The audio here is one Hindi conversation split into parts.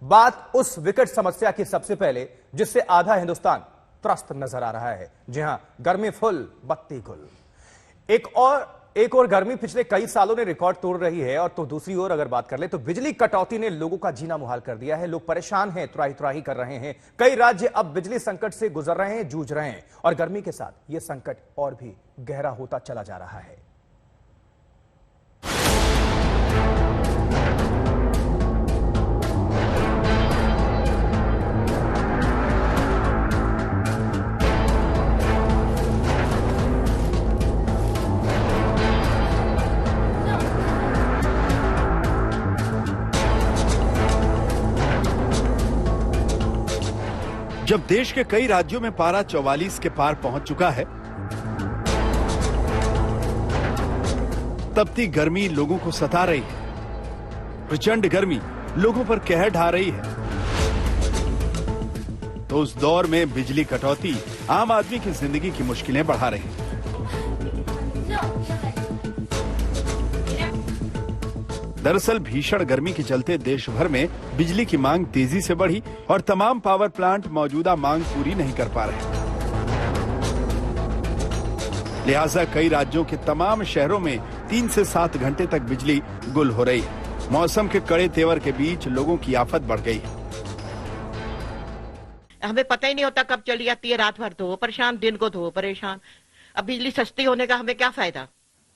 बात उस विकट समस्या की सबसे पहले जिससे आधा हिंदुस्तान त्रस्त नजर आ रहा है। जी हां, गर्मी फुल बत्ती गुल। एक और गर्मी पिछले कई सालों ने रिकॉर्ड तोड़ रही है। और तो दूसरी ओर अगर बात कर ले तो बिजली कटौती ने लोगों का जीना मुहाल कर दिया है। लोग परेशान हैं, त्राही त्राही कर रहे हैं। कई राज्य अब बिजली संकट से गुजर रहे हैं, जूझ रहे हैं। और गर्मी के साथ यह संकट और भी गहरा होता चला जा रहा है। जब देश के कई राज्यों में पारा 44 के पार पहुंच चुका है, तपती गर्मी लोगों को सता रही है। प्रचंड गर्मी लोगों पर कहर ढा रही है। तो उस दौर में बिजली कटौती आम आदमी की जिंदगी की मुश्किलें बढ़ा रही है। दरअसल भीषण गर्मी के चलते देश भर में बिजली की मांग तेजी से बढ़ी और तमाम पावर प्लांट मौजूदा मांग पूरी नहीं कर पा रहे। लिहाजा कई राज्यों के तमाम शहरों में 3 से 7 घंटे तक बिजली गुल हो रही है। मौसम के कड़े तेवर के बीच लोगों की आफत बढ़ गई है। हमें पता ही नहीं होता कब चली जाती है। रात भर तो वो परेशान, दिन को तो वो परेशान। अब बिजली सस्ती होने का हमें क्या फायदा।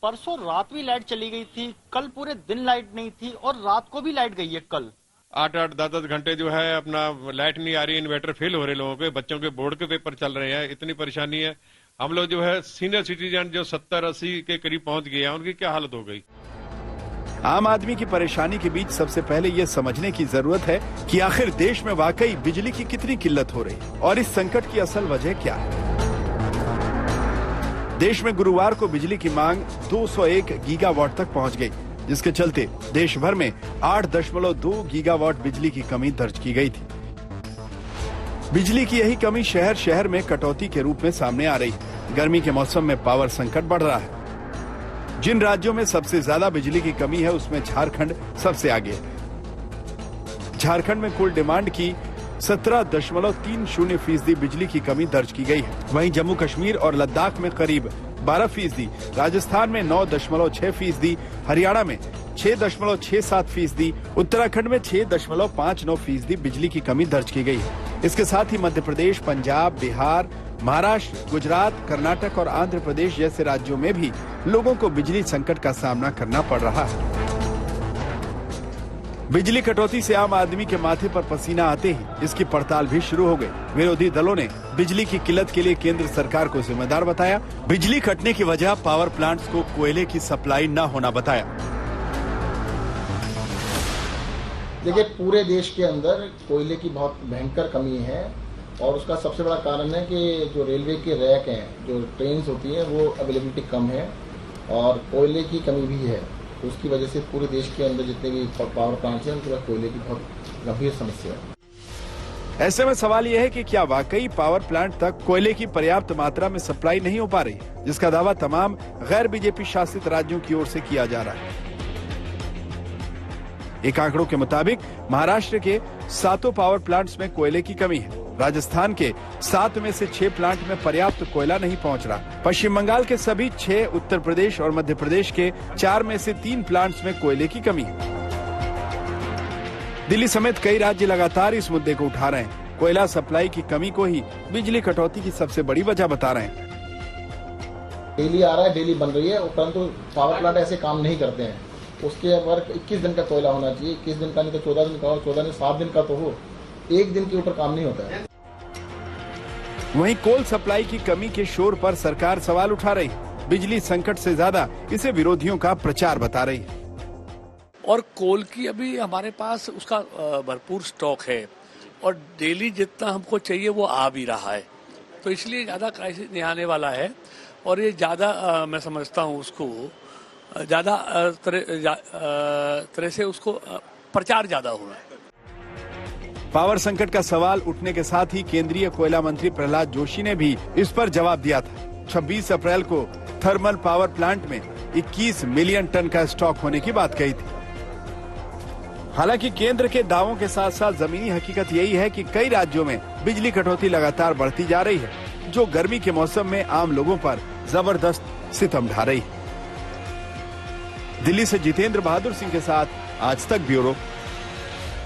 परसों रात भी लाइट चली गई थी, कल पूरे दिन लाइट नहीं थी और रात को भी लाइट गई है। कल 8-8, 10-10 घंटे जो है अपना लाइट नहीं आ रही, इन्वर्टर फेल हो रहे लोगों के, बच्चों के बोर्ड के पेपर चल रहे हैं। इतनी परेशानी है। हम लोग जो है सीनियर सिटीजन जो 70-80 के करीब पहुंच गए हैं, उनकी क्या हालत हो गई। आम आदमी की परेशानी के बीच सबसे पहले ये समझने की जरूरत है कि आखिर देश में वाकई बिजली की कितनी किल्लत हो रही है और इस संकट की असल वजह क्या है। देश में गुरुवार को बिजली की मांग 201 गीगावाट तक पहुंच गई, जिसके चलते देश भर में 8.2 गीगावाट बिजली की कमी दर्ज की गई थी। बिजली की यही कमी शहर शहर में कटौती के रूप में सामने आ रही है। गर्मी के मौसम में पावर संकट बढ़ रहा है। जिन राज्यों में सबसे ज्यादा बिजली की कमी है उसमें झारखंड सबसे आगे है। झारखंड में कुल डिमांड की 17.30% बिजली की कमी दर्ज की गई है। वहीं जम्मू कश्मीर और लद्दाख में करीब 12%, राजस्थान में 9.6%, हरियाणा में 6.67%, उत्तराखंड में 6.59% बिजली की कमी दर्ज की गई है। इसके साथ ही मध्य प्रदेश, पंजाब, बिहार, महाराष्ट्र, गुजरात, कर्नाटक और आंध्र प्रदेश जैसे राज्यों में भी लोगों को बिजली संकट का सामना करना पड़ रहा है। बिजली कटौती से आम आदमी के माथे पर पसीना आते ही इसकी पड़ताल भी शुरू हो गई। विरोधी दलों ने बिजली की किल्लत के लिए केंद्र सरकार को जिम्मेदार बताया। बिजली कटने की वजह पावर प्लांट्स को कोयले की सप्लाई न होना बताया। देखिए, पूरे देश के अंदर कोयले की बहुत भयंकर कमी है और उसका सबसे बड़ा कारण है कि जो रेलवे के रैक हैं, जो ट्रेन होती हैं, वो अवेलेबिलिटी कम है और कोयले की कमी भी है। उसकी वजह से पूरे देश के अंदर जितने भी पावर प्लांट्स हैं उनके पास कोयले की बहुत गंभीर समस्या है। ऐसे में सवाल यह है कि क्या वाकई पावर प्लांट तक कोयले की पर्याप्त मात्रा में सप्लाई नहीं हो पा रही, जिसका दावा तमाम गैर बीजेपी शासित राज्यों की ओर से किया जा रहा है। एक आंकड़ों के मुताबिक महाराष्ट्र के 7 पावर प्लांट्स में कोयले की कमी है। राजस्थान के 7 में से 6 प्लांट में पर्याप्त कोयला नहीं पहुंच रहा। पश्चिम बंगाल के सभी 6, उत्तर प्रदेश और मध्य प्रदेश के 4 में से 3 प्लांट्स में कोयले की कमी है। दिल्ली समेत कई राज्य लगातार इस मुद्दे को उठा रहे हैं। कोयला सप्लाई की कमी को ही बिजली कटौती की सबसे बड़ी वजह बता रहे हैं। डेली आ रहा है, डेली बन रही है, परंतु पावर प्लांट ऐसे काम नहीं करते हैं। उसके वर्क 21 दिन का कोयला होना चाहिए। 21 दिन का नहीं तो 14 दिन का हो, 14 दिन 7 दिन का तो हो। एक दिन के ऊपर काम नहीं होता है। वहीं कोल सप्लाई की कमी के शोर पर सरकार सवाल उठा रही है। बिजली संकट से ज्यादा इसे विरोधियों का प्रचार बता रही है। और कोल की अभी हमारे पास उसका भरपूर स्टॉक है और डेली जितना हमको चाहिए वो आ भी रहा है, तो इसलिए ज्यादा क्राइसिस नहीं आने वाला है। और ये ज्यादा मैं समझता हूँ उसको ज्यादा तरह से उसको प्रचार ज्यादा हो रहा है। पावर संकट का सवाल उठने के साथ ही केंद्रीय कोयला मंत्री प्रहलाद जोशी ने भी इस पर जवाब दिया था। 26 अप्रैल को थर्मल पावर प्लांट में 21 मिलियन टन का स्टॉक होने की बात कही थी। हालांकि केंद्र के दावों के साथ साथ जमीनी हकीकत यही है कि कई राज्यों में बिजली कटौती लगातार बढ़ती जा रही है, जो गर्मी के मौसम में आम लोगों पर जबरदस्त सितम ढा रही है। दिल्ली से जितेंद्र बहादुर सिंह के साथ आज तक ब्यूरो,